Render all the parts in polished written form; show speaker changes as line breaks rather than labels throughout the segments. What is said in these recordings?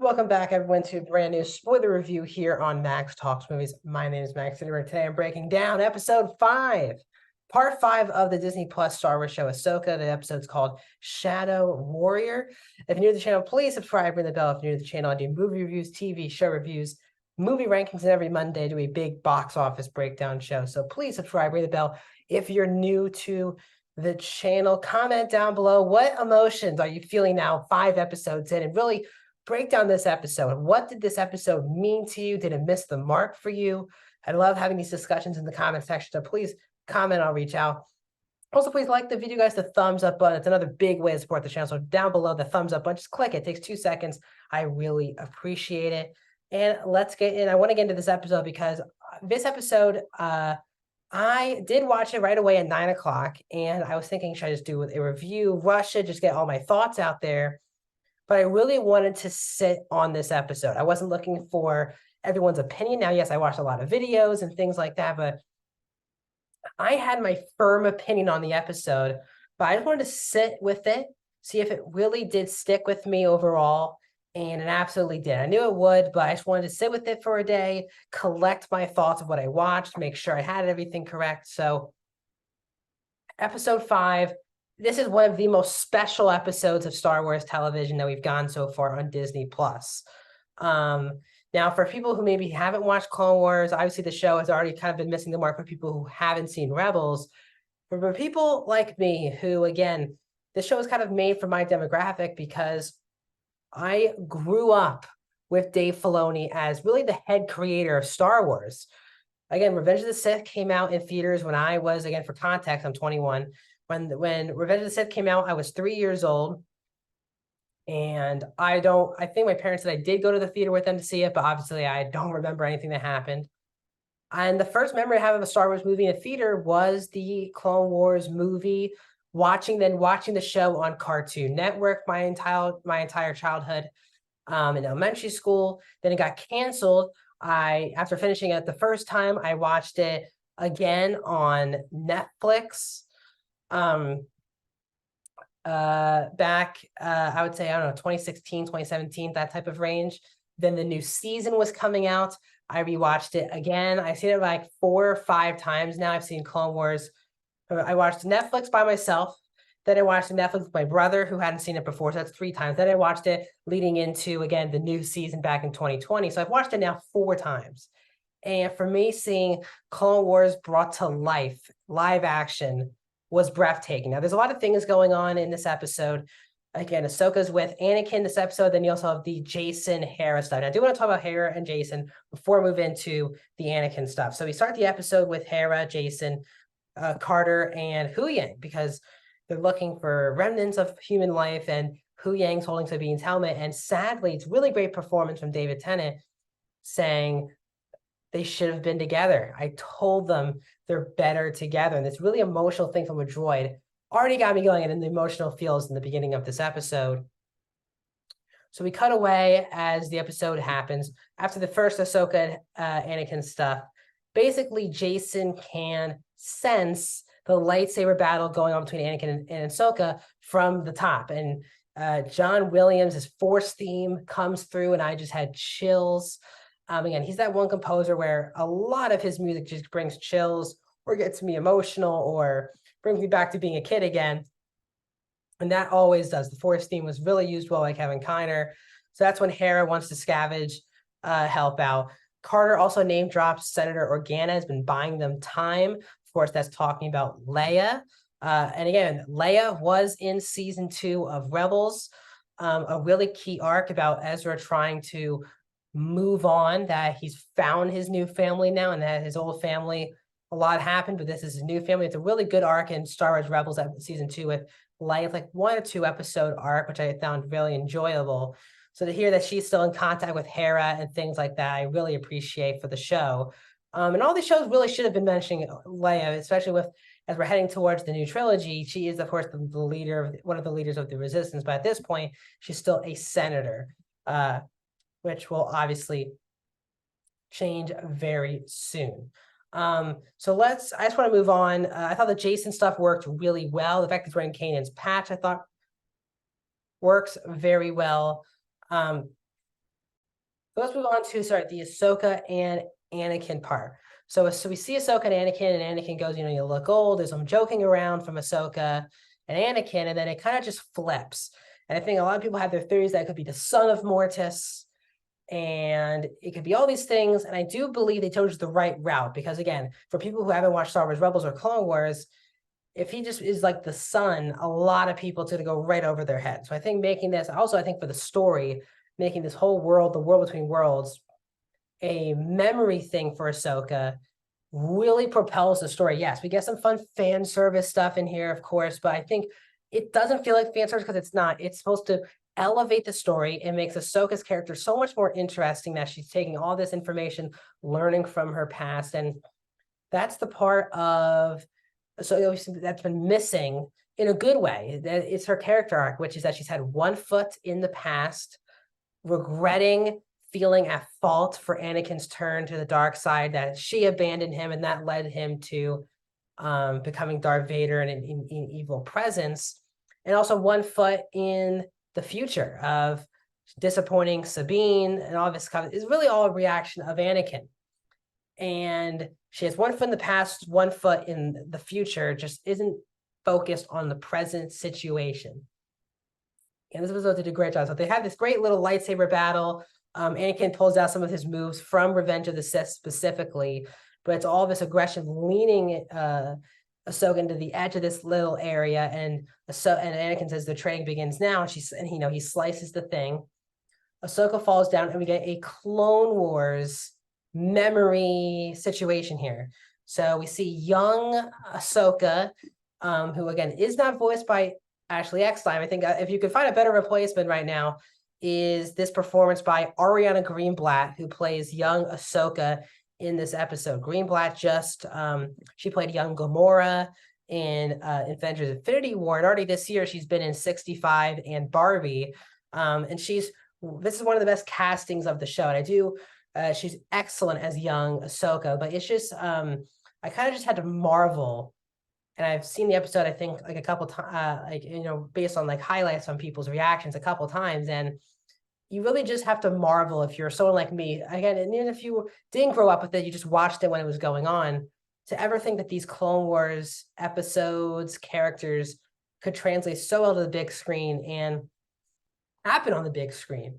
Welcome back, everyone, to a brand new spoiler review here on Max Talks Movies. My name is Max, and today I'm breaking down episode 5, part 5 of the Disney Plus Star Wars show Ahsoka. The episode's called Shadow Warrior. If you're new to the channel, please subscribe, ring the bell. If you're new to the channel, I do movie reviews, TV show reviews, movie rankings, and every Monday I do a big box office breakdown show. So please subscribe, ring the bell. If you're new to the channel, comment down below what emotions are you feeling now 5 episodes in, and really break down this episode. What did this episode mean to you? Did it miss the mark for you? I love having these discussions in the comment section, so please comment. I'll reach out. Also, please like the video, guys. The thumbs up button. It's another big way to support the channel. So down below, the thumbs up button, just click it. It takes 2 seconds. I really appreciate it. And let's get in. I want to get into this episode because this episode, I did watch it right away at 9 o'clock. And I was thinking, should I just do a review, rush it, just get all my thoughts out there? But I really wanted to sit on this episode. I wasn't looking for everyone's opinion. Now, yes, I watched a lot of videos and things like that, but I had my firm opinion on the episode, but I just wanted to sit with it, see if it really did stick with me overall, and it absolutely did. I knew it would, but I just wanted to sit with it for a day, collect my thoughts of what I watched, make sure I had everything correct. So episode 5, this is one of the most special episodes of Star Wars television that we've gone so far on Disney Plus. Now, for people who maybe haven't watched Clone Wars, obviously the show has already kind of been missing the mark for people who haven't seen Rebels. But for people like me who, again, this show is kind of made for my demographic because I grew up with Dave Filoni as really the head creator of Star Wars. Again, Revenge of the Sith came out in theaters when I was, again, for context, I'm 21. When Revenge of the Sith came out, I was 3 years old. And I think my parents said I did go to the theater with them to see it, but obviously I don't remember anything that happened. And the first memory I have of a Star Wars movie in a theater was the Clone Wars movie, watching the show on Cartoon Network my entire childhood in elementary school. Then it got canceled. After finishing it the first time, I watched it again on Netflix. Back, I would say, I don't know, 2016, 2017, that type of range. Then the new season was coming out. I rewatched it again. I've seen it like 4 or 5 times now. I've seen Clone Wars. I watched Netflix by myself. Then I watched Netflix with my brother who hadn't seen it before. So that's 3 times. Then I watched it leading into, again, the new season back in 2020. So I've watched it now 4 times. And for me, seeing Clone Wars brought to life, live action, was breathtaking. Now, there's a lot of things going on in this episode. Again, Ahsoka's with Anakin this episode. Then you also have the Jason Hera stuff. Now, I do want to talk about Hera and Jason before we move into the Anakin stuff. So we start the episode with Hera, Jason, Carter, and Huyang, because they're looking for remnants of human life, and Huyang's holding Sabine's helmet. And sadly, it's really great performance from David Tennant saying they should have been together. I told them they're better together. And this really emotional thing from a droid already got me going in the emotional feels in the beginning of this episode. So we cut away as the episode happens. After the first Ahsoka Anakin stuff, basically Jason can sense the lightsaber battle going on between Anakin and Ahsoka from the top. And John Williams' Force theme comes through, and I just had chills. Again, he's that one composer where a lot of his music just brings chills or gets me emotional or brings me back to being a kid again. And that always does. The Force theme was really used well by Kevin Kiner. So that's when Hera wants to scavenge, help out. Carter also name drops Senator Organa, has been buying them time. Of course, that's talking about Leia. And again, Leia was in season 2 of Rebels, a really key arc about Ezra trying to move on, that he's found his new family now, and that his old family, a lot happened, but this is his new family. It's a really good arc in Star Wars Rebels season 2 with Leia, like 1 or 2 episode arc, which I found really enjoyable. So to hear that she's still in contact with Hera and things like that, I really appreciate for the show. And all these shows really should have been mentioning Leia, especially as we're heading towards the new trilogy. She is, of course, the leader, one of the leaders of the Resistance, but at this point, she's still a senator, which will obviously change very soon. I just want to move on. I thought the Jason stuff worked really well. The fact that he's wearing Kanan's patch, I thought works very well. So let's move on to the Ahsoka and Anakin part. So we see Ahsoka and Anakin goes, you look old. There's some joking around from Ahsoka and Anakin, and then it kind of just flips. And I think a lot of people have their theories that it could be the son of Mortis, and it could be all these things. And I do believe they chose the right route because, again, for people who haven't watched Star Wars Rebels or Clone Wars, if he just is like the son, a lot of people it's going to go right over their head. So I think making this, also I think for the story, making this whole world, the world between worlds, a memory thing for Ahsoka really propels the story. Yes, we get some fun fan service stuff in here, of course, but I think it doesn't feel like fan service because it's not. It's supposed to elevate the story. It makes Ahsoka's character so much more interesting that she's taking all this information, learning from her past. And that's the part of so that's been missing in a good way. It's her character arc, which is that she's had one foot in the past, regretting feeling at fault for Anakin's turn to the dark side, that she abandoned him, and that led him to becoming Darth Vader and an evil presence. And also one foot in the future of disappointing Sabine, and all this kind of is really all a reaction of Anakin. And she has one foot in the past, one foot in the future, just isn't focused on the present situation. And this episode did a great job. So they had this great little lightsaber battle. Anakin pulls out some of his moves from Revenge of the Sith specifically, but it's all this aggression leaning Ahsoka into the edge of this little area, and Anakin says the training begins now. And he slices the thing. Ahsoka falls down, and we get a Clone Wars memory situation here. So we see young Ahsoka, who again is not voiced by Ashley Eckstein. I think if you could find a better replacement right now, is this performance by Ariana Greenblatt, who plays young Ahsoka in this episode. Greenblatt she played young Gamora in Avengers Infinity War, and already this year she's been in 65 and Barbie. And this is one of the best castings of the show. And she's excellent as young Ahsoka, but it's just, I kind of just had to marvel. And I've seen the episode, I think, like a couple times, based on like highlights on people's reactions a couple times. And you really just have to marvel if you're someone like me. Again, and even if you didn't grow up with it, you just watched it when it was going on, to ever think that these Clone Wars episodes, characters could translate so well to the big screen and happen on the big screen.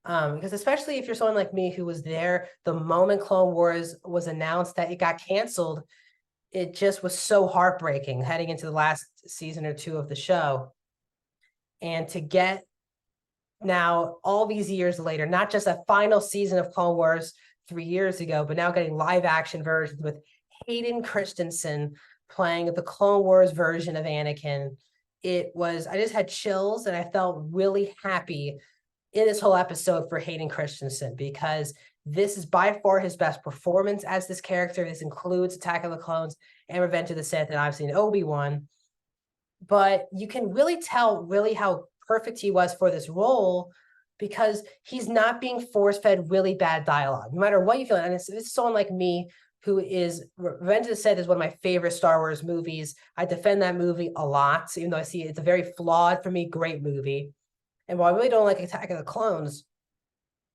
Because especially if you're someone like me who was there the moment Clone Wars was announced that it got canceled, it just was so heartbreaking heading into the last season or two of the show. And to get now all these years later, not just a final season of Clone Wars 3 years ago, but now getting live action versions with Hayden Christensen playing the Clone Wars version of Anakin. I just had chills, and I felt really happy in this whole episode for Hayden Christensen, because this is by far his best performance as this character. This includes Attack of the Clones and Revenge of the Sith, and obviously in Obi-Wan. But you can really tell really how perfect he was for this role, because he's not being force-fed really bad dialogue, no matter what you feel. And it's someone like me who is, Revenge of the Sith is one of my favorite Star Wars movies. I defend that movie a lot, even though I see it's a very flawed, for me, great movie. And while I really don't like Attack of the Clones,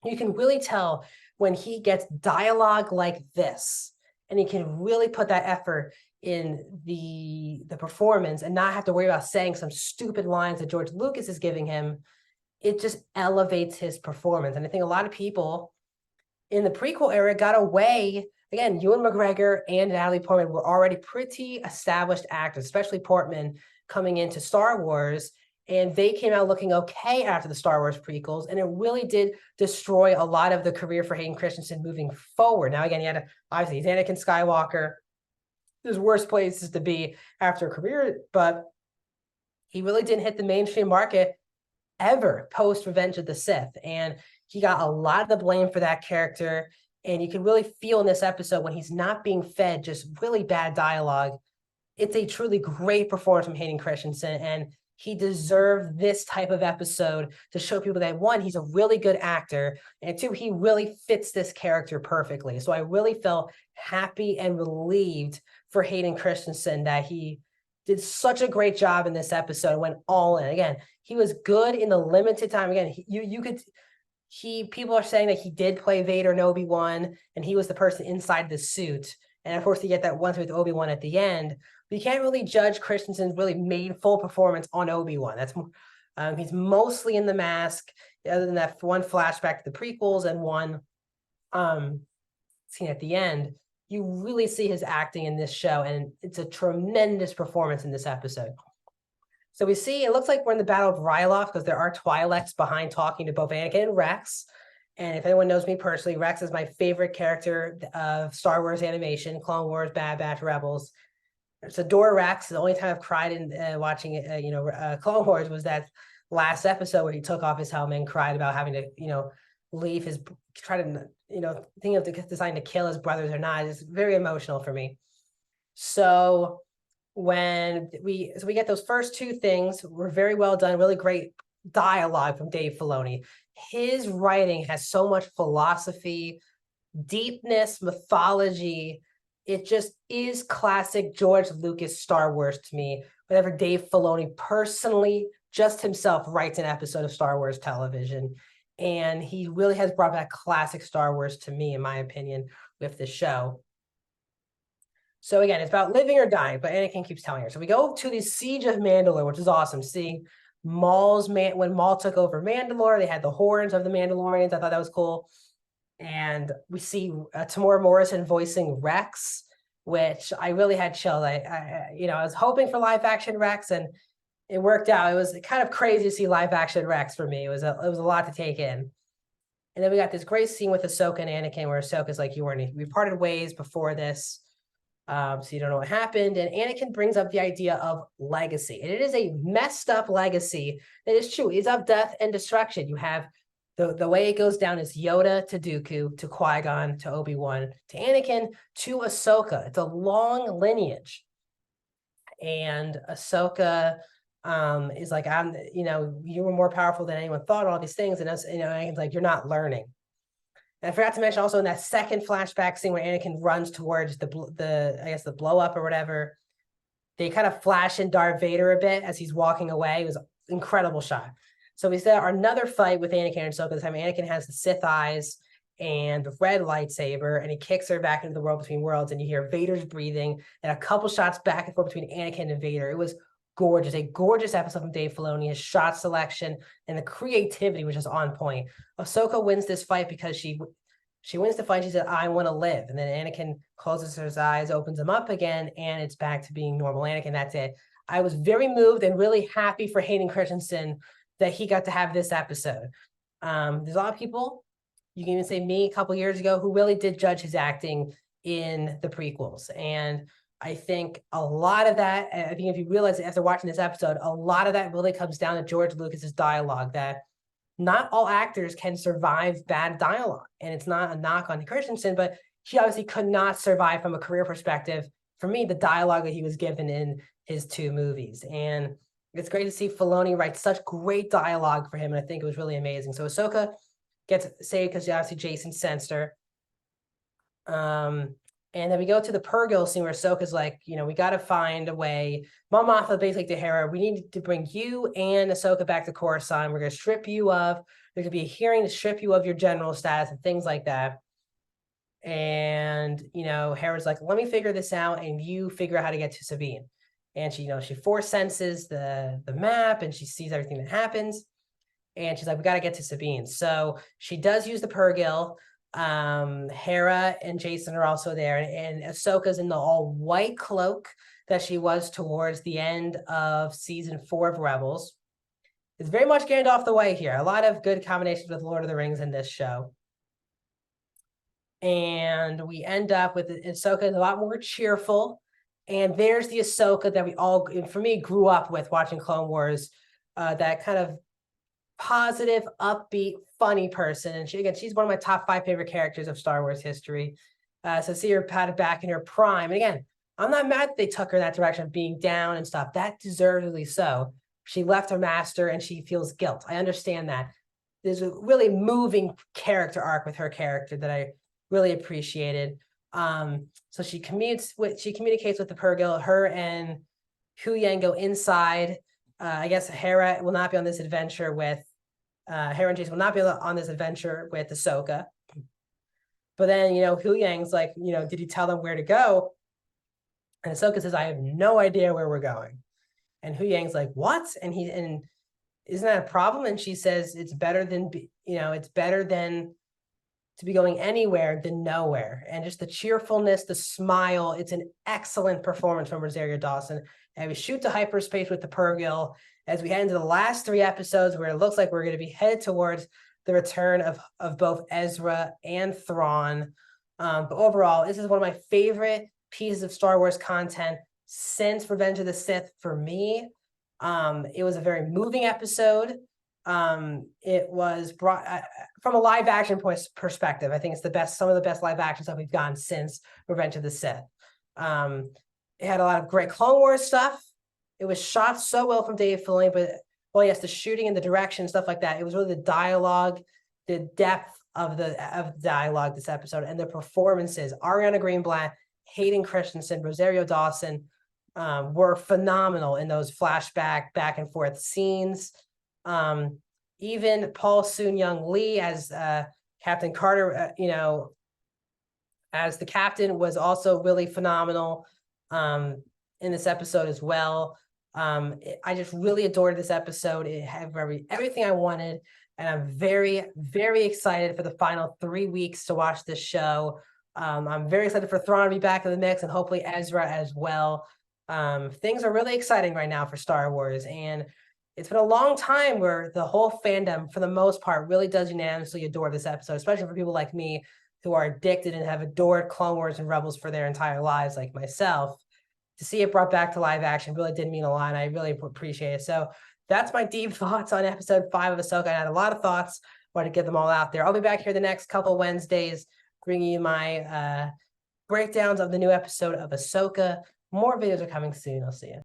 you can really tell when he gets dialogue like this, and he can really put that effort in the performance and not have to worry about saying some stupid lines that George Lucas is giving him. It just elevates his performance. And I think a lot of people in the prequel era got away. Again, Ewan McGregor and Natalie Portman were already pretty established actors, especially Portman coming into Star Wars. And they came out looking okay after the Star Wars prequels, and it really did destroy a lot of the career for Hayden Christensen moving forward. Now, again, obviously he's Anakin Skywalker. There's worse places to be after a career, but he really didn't hit the mainstream market ever post Revenge of the Sith, and he got a lot of the blame for that character. And you can really feel in this episode when he's not being fed just really bad dialogue. It's a truly great performance from Hayden Christensen, and he deserved this type of episode to show people that, one, he's a really good actor, and two, he really fits this character perfectly. So I really felt happy and relieved for Hayden Christensen that he did such a great job in this episode, went all in. Again, he was good in the limited time. Again, people are saying that he did play Vader and Obi-Wan, and he was the person inside the suit. And of course, you get that one with Obi-Wan at the end. But you can't really judge Christensen's really made full performance on Obi-Wan. That's he's mostly in the mask, other than that one flashback to the prequels and one scene at the end. You really see his acting in this show, and it's a tremendous performance in this episode. So we see, it looks like we're in the Battle of Ryloth, because there are Twi'leks behind talking to both Anakin and Rex. And if anyone knows me personally, Rex is my favorite character of Star Wars animation, Clone Wars, Bad Batch, Rebels. It's adore Rex. The only time I've cried in watching Clone Wars was that last episode where he took off his helmet and cried about having to, leave his, try to, think of deciding to kill his brothers or not. It's very emotional for me. So when we get those first two things, were very well done, really great dialogue from Dave Filoni. His writing has so much philosophy, deepness, mythology. It just is classic George Lucas Star Wars to me. Whenever Dave Filoni personally, just himself, writes an episode of Star Wars television. And he really has brought back classic Star Wars to me, in my opinion, with this show. So again, it's about living or dying, but Anakin keeps telling her. So we go to the Siege of Mandalore, which is awesome. Seeing when Maul took over Mandalore, they had the horns of the Mandalorians. I thought that was cool. And we see Tamora Morrison voicing Rex, which I really had chills. I was hoping for live action Rex, and it worked out. It was kind of crazy to see live action Rex for me. It was a lot to take in. And then we got this great scene with Ahsoka and Anakin, where Ahsoka's like, we parted ways before this. So you don't know what happened. And Anakin brings up the idea of legacy. And it is a messed up legacy. That is true. It's of death and destruction. You have the way it goes down is Yoda to Dooku, to Qui-Gon, to Obi-Wan, to Anakin, to Ahsoka. It's a long lineage. And Ahsoka is like, you were more powerful than anyone thought, all these things. And Anakin's like, you're not learning. And I forgot to mention also in that second flashback scene where Anakin runs towards the blow up or whatever, they kind of flash in Darth Vader a bit as he's walking away. It was an incredible shot. So we said another fight with Anakin and Ahsoka. This time Anakin has the Sith eyes and the red lightsaber, and he kicks her back into the world between worlds, and you hear Vader's breathing and a couple shots back and forth between Anakin and Vader. It was gorgeous, a gorgeous episode from Dave Filoni. His shot selection and the creativity was just on point. Ahsoka wins this fight because she wins the fight. She said, I want to live. And then Anakin closes his eyes, opens them up again, and it's back to being normal Anakin. That's it. I was very moved and really happy for Hayden Christensen that he got to have this episode. There's a lot of people, you can even say me a couple years ago, who really did judge his acting in the prequels. And I think a lot of that, I think if you realize after watching this episode, a lot of that really comes down to George Lucas's dialogue, that not all actors can survive bad dialogue. And it's not a knock on Christensen, but he obviously could not survive from a career perspective. For me, the dialogue that he was given in his two movies. And it's great to see Filoni write such great dialogue for him. And I think it was really amazing. So Ahsoka gets saved because obviously Jason sensed her. And then we go to the Purrgil scene where Ahsoka's like, we got to find a way. Mom Mothma basically to Hera, we need to bring you and Ahsoka back to Coruscant. We're going to strip you of, there's going to be a hearing to strip you of your general status and things like that. And, Hera's like, let me figure this out and you figure out how to get to Sabine. And she, she force senses the map and she sees everything that happens. And she's like, we got to get to Sabine. So she does use the Purrgil. Hera and Jason are also there, and Ahsoka's in the all white cloak that she was towards the end of season 4 of Rebels. It's very much Gandalf the White here. A lot of good combinations with Lord of the Rings in this show. And we end up with Ahsoka a lot more cheerful. And there's the Ahsoka that we all, for me, grew up with watching Clone Wars, that kind of positive, upbeat, funny person. And she's one of my top 5 favorite characters of Star Wars history. So see her patted back in her prime. And again, I'm not mad that they took her in that direction of being down and stuff. That deservedly so. She left her master and she feels guilt. I understand that. There's a really moving character arc with her character that I really appreciated. So she communicates with the Purrgil. Her and Hu Yang go inside. I guess Hera will not be on this adventure with Hera and Jason will not be on this adventure with Ahsoka. But then, Hu Yang's like, did he tell them where to go? And Ahsoka says, I have no idea where we're going. And Hu Yang's like, what? And isn't that a problem? And she says, it's better than to be going anywhere than nowhere. And just the cheerfulness, the smile, it's an excellent performance from Rosario Dawson. And we shoot to hyperspace with the Purrgil as we head into the last 3 episodes where it looks like we're going to be headed towards the return of both Ezra and Thrawn. But overall, this is one of my favorite pieces of Star Wars content since Revenge of the Sith for me. It was a very moving episode. It was brought from a live action perspective. I think it's some of the best live action stuff we've gotten since Revenge of the Sith. It had a lot of great Clone Wars stuff. It was shot so well from Dave Filoni, but yes, the shooting and the direction, stuff like that. It was really the dialogue, the depth of the dialogue this episode, and the performances. Ariana Greenblatt, Hayden Christensen, Rosario Dawson were phenomenal in those flashback back and forth scenes. Even Paul Soon-Young Lee as Captain Carter, as the captain, was also really phenomenal in this episode as well. I just really adored this episode. It had everything I wanted, and I'm very, very excited for the final 3 weeks to watch this show. I'm very excited for Thrawn to be back in the mix, and hopefully Ezra as well. Things are really exciting right now for Star Wars, and it's been a long time where the whole fandom, for the most part, really does unanimously adore this episode, especially for people like me who are addicted and have adored Clone Wars and Rebels for their entire lives, like myself. To see it brought back to live action really did mean a lot, and I really appreciate it. So that's my deep thoughts on episode 5 of Ahsoka. I had a lot of thoughts, wanted to get them all out there. I'll be back here the next couple Wednesdays, bringing you my breakdowns of the new episode of Ahsoka. More videos are coming soon. I'll see you.